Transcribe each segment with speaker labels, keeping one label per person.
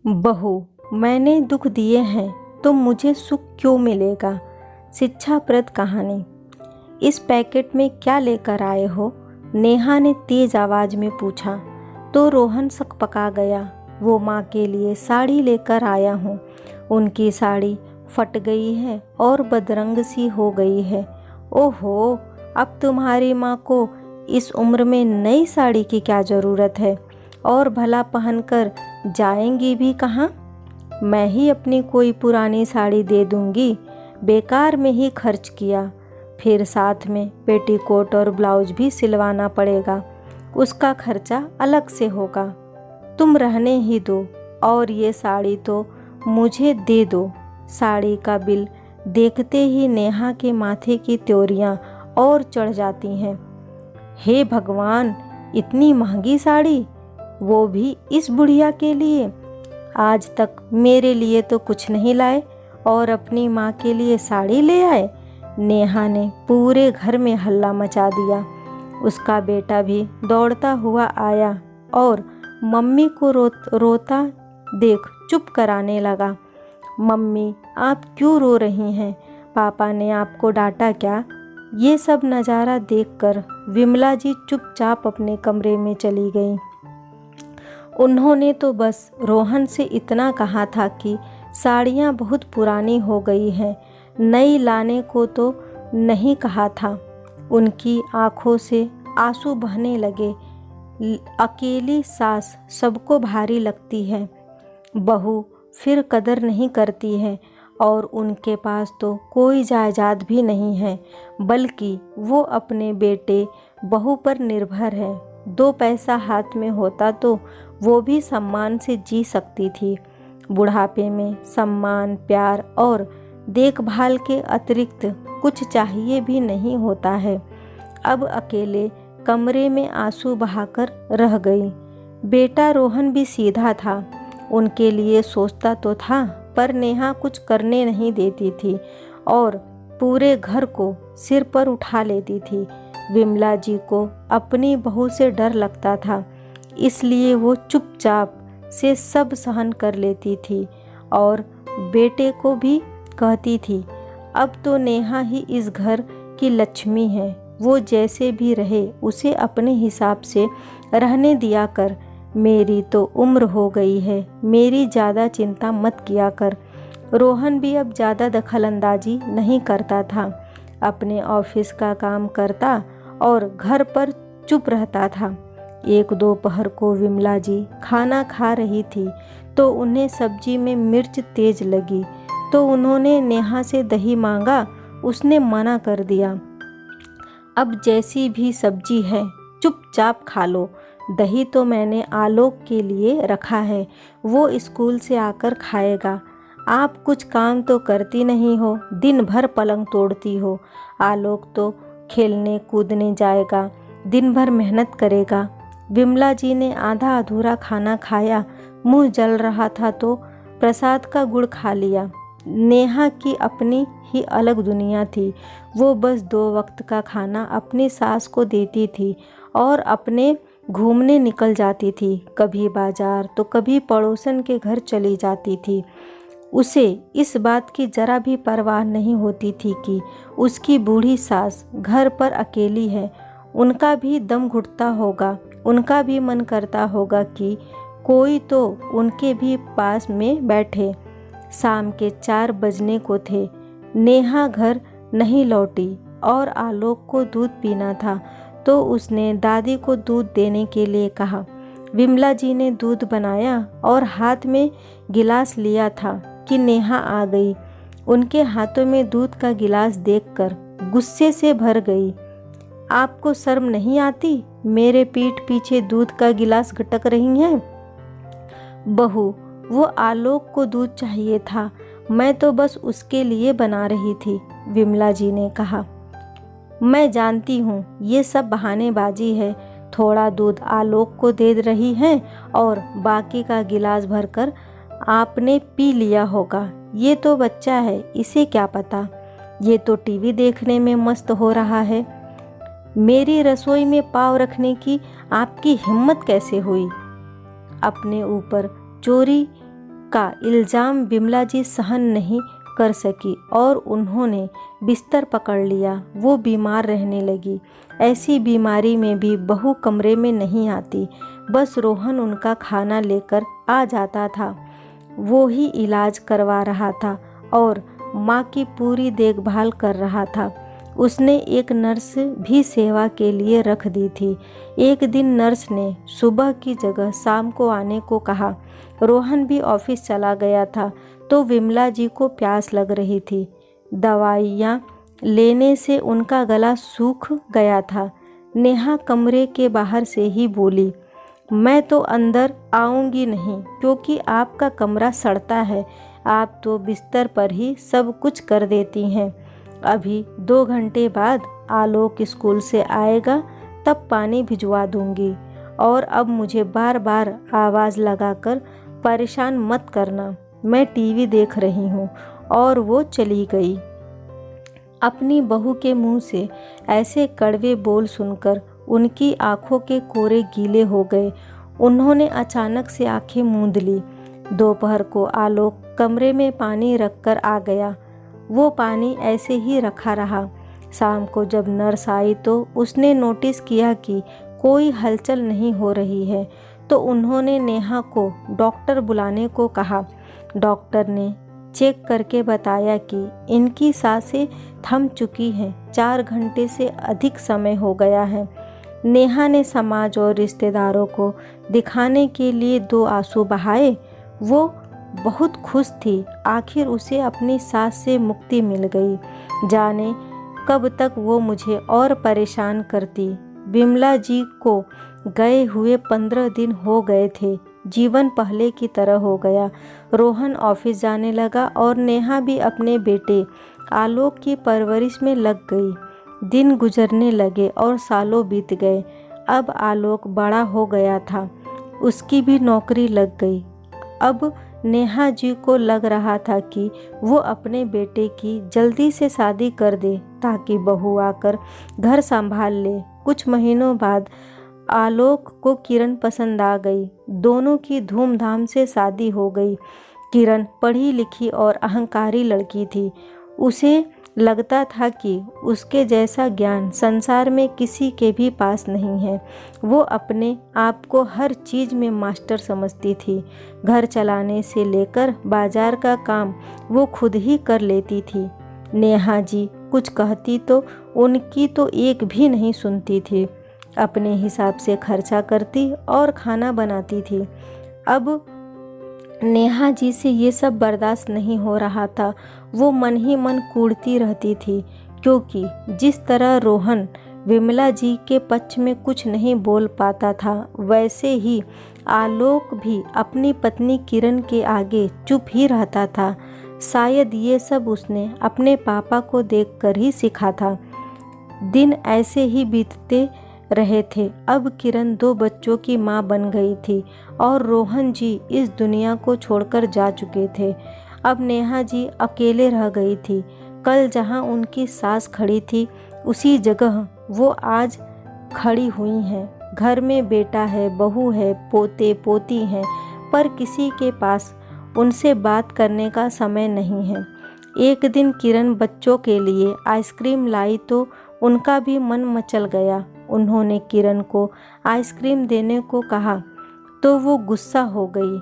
Speaker 1: बहू, मैंने दुख दिए हैं तो मुझे सुख क्यों मिलेगा। शिक्षाप्रद कहानी। इस पैकेट में क्या लेकर आए हो? नेहा ने तेज आवाज में पूछा तो रोहन सकपका गया। वो माँ के लिए साड़ी लेकर आया हूँ। उनकी साड़ी फट गई है और बदरंग सी हो गई है। ओहो, अब तुम्हारी माँ को इस उम्र में नई साड़ी की क्या ज़रूरत है? और भला पहनकर जाएंगी भी कहाँ? मैं ही अपनी कोई पुरानी साड़ी दे दूंगी। बेकार में ही खर्च किया। फिर साथ में पेटीकोट और ब्लाउज भी सिलवाना पड़ेगा। उसका खर्चा अलग से होगा। तुम रहने ही दो और ये साड़ी तो मुझे दे दो। साड़ी का बिल देखते ही नेहा के माथे की त्योरियां और चढ़ जाती हैं। हे भगवान, इतनी महंगी साड़ी, वो भी इस बुढ़िया के लिए। आज तक मेरे लिए तो कुछ नहीं लाए और अपनी माँ के लिए साड़ी ले आए। नेहा ने पूरे घर में हल्ला मचा दिया। उसका बेटा भी दौड़ता हुआ आया और मम्मी को रोता देख चुप कराने लगा। मम्मी, आप क्यों रो रही हैं? पापा ने आपको डांटा क्या? ये सब नज़ारा देखकर विमला जी चुपचाप अपने कमरे में चली गई। उन्होंने तो बस रोहन से इतना कहा था कि साड़ियाँ बहुत पुरानी हो गई हैं, नई लाने को तो नहीं कहा था। उनकी आंखों से आंसू बहने लगे। अकेली सास सबको भारी लगती है। बहू फिर कदर नहीं करती है और उनके पास तो कोई जायदाद भी नहीं है, बल्कि वो अपने बेटे बहू पर निर्भर है। 2 पैसा हाथ में होता तो वो भी सम्मान से जी सकती थी। बुढ़ापे में सम्मान, प्यार और देखभाल के अतिरिक्त कुछ चाहिए भी नहीं होता है। अब अकेले कमरे में आंसू बहाकर रह गई। बेटा रोहन भी सीधा था, उनके लिए सोचता तो था, पर नेहा कुछ करने नहीं देती थी और पूरे घर को सिर पर उठा लेती थी। विमला जी को अपनी बहू से डर लगता था, इसलिए वो चुपचाप से सब सहन कर लेती थी और बेटे को भी कहती थी, अब तो नेहा ही इस घर की लक्ष्मी है। वो जैसे भी रहे, उसे अपने हिसाब से रहने दिया कर। मेरी तो उम्र हो गई है, मेरी ज़्यादा चिंता मत किया कर। रोहन भी अब ज़्यादा दखलंदाजी नहीं करता था। अपने ऑफिस का काम करता और घर पर चुप रहता था। एक दोपहर को विमला जी खाना खा रही थी तो उन्हें सब्जी में मिर्च तेज लगी, तो उन्होंने नेहा से दही मांगा। उसने मना कर दिया। अब जैसी भी सब्जी है चुपचाप खा लो। दही तो मैंने आलोक के लिए रखा है, वो स्कूल से आकर खाएगा। आप कुछ काम तो करती नहीं हो, दिन भर पलंग तोड़ती हो। आलोक तो खेलने कूदने जाएगा, दिन भर मेहनत करेगा। विमला जी ने आधा अधूरा खाना खाया, मुंह जल रहा था तो प्रसाद का गुड़ खा लिया। नेहा की अपनी ही अलग दुनिया थी। वो बस 2 वक्त का खाना अपनी सास को देती थी और अपने घूमने निकल जाती थी। कभी बाजार तो कभी पड़ोसन के घर चली जाती थी। उसे इस बात की जरा भी परवाह नहीं होती थी कि उसकी बूढ़ी सास घर पर अकेली है। उनका भी दम घुटता होगा, उनका भी मन करता होगा कि कोई तो उनके भी पास में बैठे। शाम के 4 बजने को थे। नेहा घर नहीं लौटी और आलोक को दूध पीना था तो उसने दादी को दूध देने के लिए कहा। विमला जी ने दूध बनाया और हाथ में गिलास लिया था कि नेहा आ गई। उनके हाथों में दूध का गिलास देखकर गुस्से से भर गई। आपको शर्म नहीं आती? मेरे पीठ पीछे दूध का गिलास गटक रही हैं। बहू, वो आलोक को दूध चाहिए था, मैं तो बस उसके लिए बना रही थी, विमला जी ने कहा। मैं जानती हूँ ये सब बहानेबाजी है। थोड़ा दूध आलोक को दे रही हैं और बाकी का गिलास भरकर आपने पी लिया होगा। ये तो बच्चा है, इसे क्या पता। ये तो टीवी देखने में मस्त हो रहा है। मेरी रसोई में पाँव रखने की आपकी हिम्मत कैसे हुई? अपने ऊपर चोरी का इल्ज़ाम विमला जी सहन नहीं कर सकी और उन्होंने बिस्तर पकड़ लिया। वो बीमार रहने लगी। ऐसी बीमारी में भी बहू कमरे में नहीं आती, बस रोहन उनका खाना लेकर आ जाता था। वो ही इलाज करवा रहा था और माँ की पूरी देखभाल कर रहा था। उसने एक नर्स भी सेवा के लिए रख दी थी। एक दिन नर्स ने सुबह की जगह शाम को आने को कहा। रोहन भी ऑफिस चला गया था तो विमला जी को प्यास लग रही थी। दवाइयाँ लेने से उनका गला सूख गया था। नेहा कमरे के बाहर से ही बोली, मैं तो अंदर आऊँगी नहीं क्योंकि आपका कमरा सड़ता है। आप तो बिस्तर पर ही सब कुछ कर देती हैं। अभी 2 घंटे बाद आलोक स्कूल से आएगा, तब पानी भिजवा दूंगी। और अब मुझे बार बार आवाज़ लगाकर परेशान मत करना, मैं टीवी देख रही हूँ। और वो चली गई। अपनी बहू के मुंह से ऐसे कड़वे बोल सुनकर उनकी आंखों के कोरे गीले हो गए। उन्होंने अचानक से आंखें मूंद ली। दोपहर को आलोक कमरे में पानी रखकर आ गया। वो पानी ऐसे ही रखा रहा। शाम को जब नर्स आई तो उसने नोटिस किया कि कोई हलचल नहीं हो रही है, तो उन्होंने नेहा को डॉक्टर बुलाने को कहा। डॉक्टर ने चेक करके बताया कि इनकी सांसें थम चुकी हैं। 4 घंटे से अधिक समय हो गया है। नेहा ने समाज और रिश्तेदारों को दिखाने के लिए 2 आंसू बहाए। वो बहुत खुश थी। आखिर उसे अपनी सास से मुक्ति मिल गई। जाने कब तक वो मुझे और परेशान करती। विमला जी को गए हुए 15 दिन हो गए थे। जीवन पहले की तरह हो गया। रोहन ऑफिस जाने लगा और नेहा भी अपने बेटे आलोक की परवरिश में लग गई। दिन गुजरने लगे और सालों बीत गए। अब आलोक बड़ा हो गया था। उसकी भी नौकरी लग गई। अब नेहा जी को लग रहा था कि वो अपने बेटे की जल्दी से शादी कर दे ताकि बहू आकर घर संभाल ले। कुछ महीनों बाद आलोक को किरण पसंद आ गई। दोनों की धूमधाम से शादी हो गई। किरण पढ़ी लिखी और अहंकारी लड़की थी। उसे लगता था कि उसके जैसा ज्ञान संसार में किसी के भी पास नहीं है। वो अपने आप को हर चीज़ में मास्टर समझती थी। घर चलाने से लेकर बाजार का काम वो खुद ही कर लेती थी। नेहा जी कुछ कहती तो उनकी तो एक भी नहीं सुनती थी। अपने हिसाब से खर्चा करती और खाना बनाती थी। अब नेहा जी से ये सब बर्दाश्त नहीं हो रहा था। वो मन ही मन कूड़ती रहती थी क्योंकि जिस तरह रोहन विमला जी के पक्ष में कुछ नहीं बोल पाता था, वैसे ही आलोक भी अपनी पत्नी किरण के आगे चुप ही रहता था। शायद ये सब उसने अपने पापा को देखकर ही सीखा था। दिन ऐसे ही बीतते रहे थे। अब किरण 2 बच्चों की माँ बन गई थी और रोहन जी इस दुनिया को छोड़कर जा चुके थे। अब नेहा जी अकेले रह गई थी। कल जहाँ उनकी सास खड़ी थी, उसी जगह वो आज खड़ी हुई हैं। घर में बेटा है, बहू है, पोते पोती हैं, पर किसी के पास उनसे बात करने का समय नहीं है। एक दिन किरण बच्चों के लिए आइसक्रीम लाई तो उनका भी मन मचल गया। उन्होंने किरण को आइसक्रीम देने को कहा तो वो गुस्सा हो गई।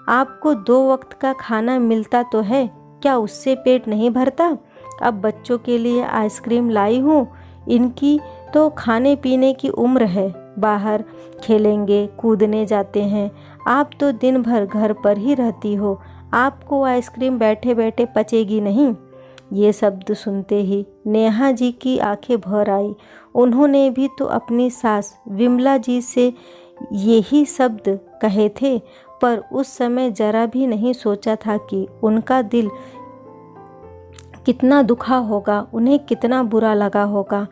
Speaker 1: आपको 2 वक्त का खाना मिलता तो है, क्या उससे पेट नहीं भरता? अब बच्चों के लिए आइसक्रीम लाई हूँ। इनकी तो खाने पीने की उम्र है, बाहर खेलेंगे कूदने जाते हैं। आप तो दिन भर घर पर ही रहती हो, आपको आइसक्रीम बैठे बैठे पचेगी नहीं। ये शब्द सुनते ही नेहा जी की आंखें भर आई। उन्होंने भी तो अपनी सास विमला जी से यही शब्द कहे थे, पर उस समय जरा भी नहीं सोचा था कि उनका दिल कितना दुखा होगा, उन्हें कितना बुरा लगा होगा।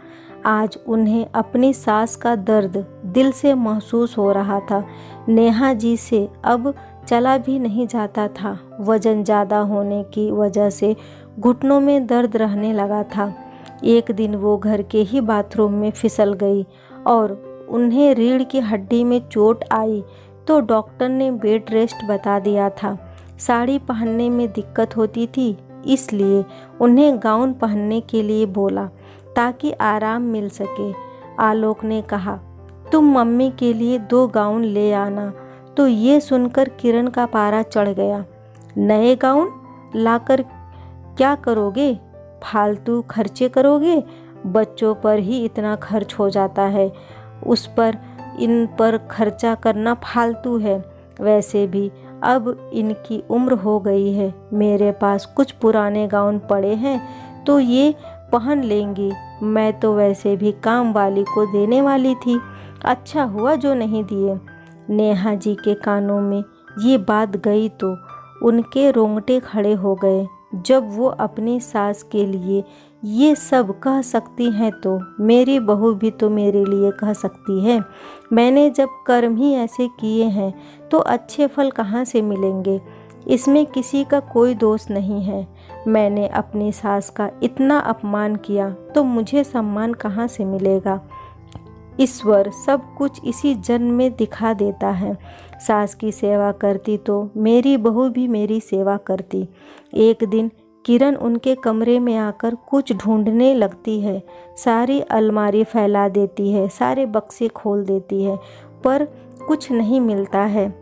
Speaker 1: आज उन्हें अपनी सास का दर्द दिल से महसूस हो रहा था। नेहा जी से अब चला भी नहीं जाता था। वजन ज़्यादा होने की वजह से घुटनों में दर्द रहने लगा था। एक दिन वो घर के ही बाथरूम में फिसल गई और उन्हें रीढ़ की हड्डी में चोट आई तो डॉक्टर ने बेड रेस्ट बता दिया था। साड़ी पहनने में दिक्कत होती थी, इसलिए उन्हें गाउन पहनने के लिए बोला ताकि आराम मिल सके। आलोक ने कहा, तुम मम्मी के लिए 2 गाउन ले आना। तो ये सुनकर किरण का पारा चढ़ गया। नए गाउन लाकर क्या करोगे? फालतू खर्चे करोगे? बच्चों पर ही इतना खर्च हो जाता है, उस पर इन पर खर्चा करना फालतू है। वैसे भी अब इनकी उम्र हो गई है। मेरे पास कुछ पुराने गाउन पड़े हैं तो ये पहन लेंगी। मैं तो वैसे भी काम वाली को देने वाली थी, अच्छा हुआ जो नहीं दिए। नेहा जी के कानों में ये बात गई तो उनके रोंगटे खड़े हो गए। जब वो अपनी सास के लिए ये सब कह सकती हैं तो मेरी बहू भी तो मेरे लिए कह सकती है। मैंने जब कर्म ही ऐसे किए हैं तो अच्छे फल कहाँ से मिलेंगे? इसमें किसी का कोई दोष नहीं है। मैंने अपनी सास का इतना अपमान किया तो मुझे सम्मान कहाँ से मिलेगा? ईश्वर सब कुछ इसी जन्म में दिखा देता है। सास की सेवा करती तो मेरी बहू भी मेरी सेवा करती। एक दिन किरण उनके कमरे में आकर कुछ ढूंढने लगती है। सारी अलमारी फैला देती है, सारे बक्से खोल देती है, पर कुछ नहीं मिलता है।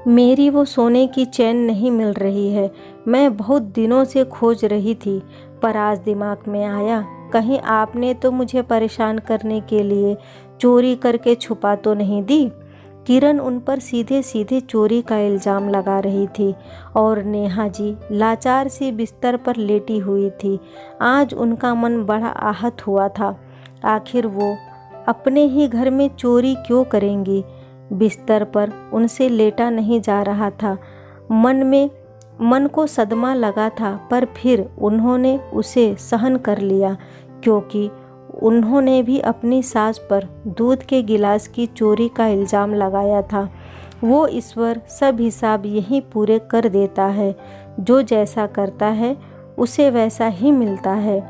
Speaker 1: मेरी वो सोने की चैन नहीं मिल रही है। मैं बहुत दिनों से खोज रही थी, पर आज दिमाग में आया कहीं आपने तो मुझे परेशान करने के लिए चोरी करके छुपा तो नहीं दी। किरण उन पर सीधे सीधे चोरी का इल्ज़ाम लगा रही थी और नेहा जी लाचार सी बिस्तर पर लेटी हुई थी। आज उनका मन बड़ा आहत हुआ था। आखिर वो अपने ही घर में चोरी क्यों करेंगी? बिस्तर पर उनसे लेटा नहीं जा रहा था। मन को सदमा लगा था, पर फिर उन्होंने उसे सहन कर लिया, क्योंकि उन्होंने भी अपनी सास पर दूध के गिलास की चोरी का इल्ज़ाम लगाया था। वो ईश्वर सब हिसाब यहीं पूरे कर देता है। जो जैसा करता है उसे वैसा ही मिलता है।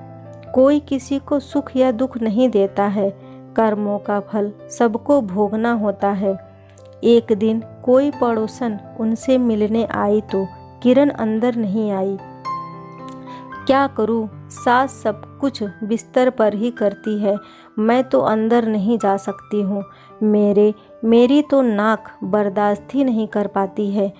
Speaker 1: कोई किसी को सुख या दुख नहीं देता है। कर्मों का फल सबको भोगना होता है। एक दिन कोई पड़ोसन उनसे मिलने आई तो किरण अंदर नहीं आई। क्या करूं? सास सब कुछ बिस्तर पर ही करती है, मैं तो अंदर नहीं जा सकती हूँ। मेरी तो नाक बर्दाश्त ही नहीं कर पाती है।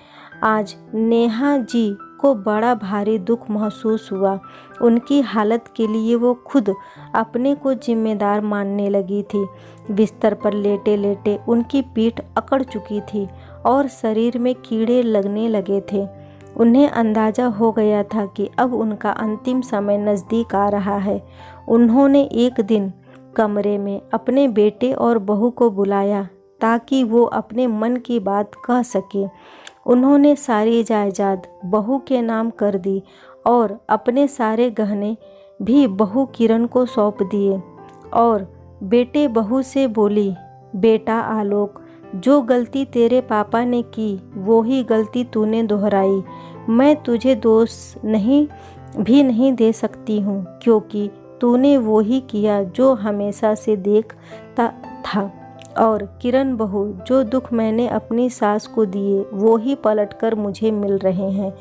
Speaker 1: आज नेहा जी को बड़ा भारी दुख महसूस हुआ। उनकी हालत के लिए वो खुद अपने को जिम्मेदार मानने लगी थी। बिस्तर पर लेटे लेटे उनकी पीठ अकड़ चुकी थी और शरीर में कीड़े लगने लगे थे। उन्हें अंदाज़ा हो गया था कि अब उनका अंतिम समय नज़दीक आ रहा है। उन्होंने एक दिन कमरे में अपने बेटे और बहू को बुलाया ताकि वो अपने मन की बात कह सके। उन्होंने सारी जायदाद बहू के नाम कर दी और अपने सारे गहने भी बहू किरण को सौंप दिए और बेटे बहू से बोली, बेटा आलोक, जो गलती तेरे पापा ने की वो ही गलती तूने दोहराई। मैं तुझे दोष नहीं दे सकती हूँ, क्योंकि तूने वो ही किया जो हमेशा से देखता था। और किरण बहू, जो दुख मैंने अपनी सास को दिए वो ही पलटकर मुझे मिल रहे हैं।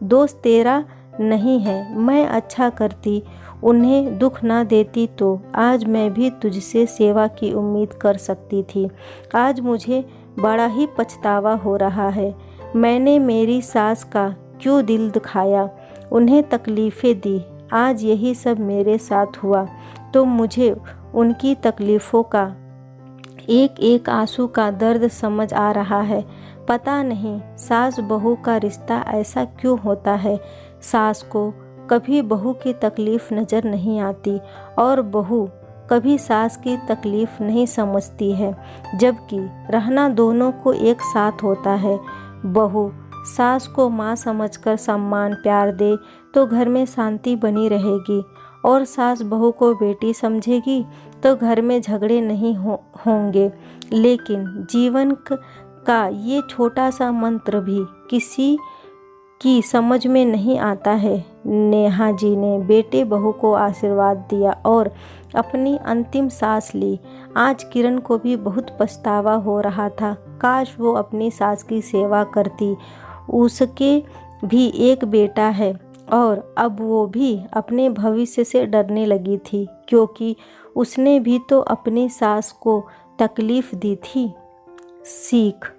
Speaker 1: दोष तेरा नहीं है। मैं अच्छा करती, उन्हें दुख ना देती तो आज मैं भी तुझसे सेवा की उम्मीद कर सकती थी। आज मुझे बड़ा ही पछतावा हो रहा है। मैंने मेरी सास का क्यों दिल दुखाया, उन्हें तकलीफ़ें दी। आज यही सब मेरे साथ हुआ तो मुझे उनकी तकलीफ़ों का एक एक आंसू का दर्द समझ आ रहा है। पता नहीं सास बहू का रिश्ता ऐसा क्यों होता है। सास को कभी बहू की तकलीफ़ नज़र नहीं आती और बहू कभी सास की तकलीफ़ नहीं समझती है, जबकि रहना दोनों को एक साथ होता है। बहू सास को माँ समझकर सम्मान प्यार दे तो घर में शांति बनी रहेगी, और सास बहू को बेटी समझेगी तो घर में झगड़े नहीं होंगे। लेकिन जीवन का ये छोटा सा मंत्र भी किसी की समझ में नहीं आता है। नेहा जी ने बेटे बहू को आशीर्वाद दिया और अपनी अंतिम सांस ली। आज किरण को भी बहुत पछतावा हो रहा था। काश वो अपनी सास की सेवा करती, उसके भी एक बेटा है और अब वो भी अपने भविष्य से डरने लगी थी, क्योंकि उसने भी तो अपनी सास को तकलीफ़ दी थी। सीख,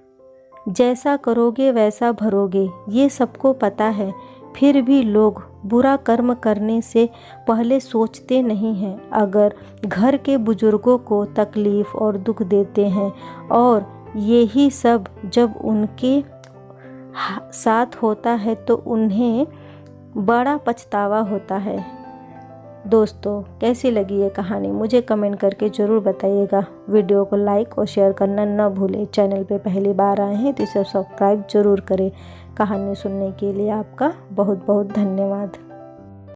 Speaker 1: जैसा करोगे वैसा भरोगे, ये सबको पता है, फिर भी लोग बुरा कर्म करने से पहले सोचते नहीं हैं। अगर घर के बुजुर्गों को तकलीफ़ और दुख देते हैं और यही सब जब उनके साथ होता है तो उन्हें बड़ा पछतावा होता है। दोस्तों, कैसी लगी ये कहानी मुझे कमेंट करके ज़रूर बताइएगा। वीडियो को लाइक और शेयर करना न भूलें। चैनल पे पहली बार आए हैं तो इसे सब्सक्राइब ज़रूर करें। कहानी सुनने के लिए आपका बहुत बहुत धन्यवाद।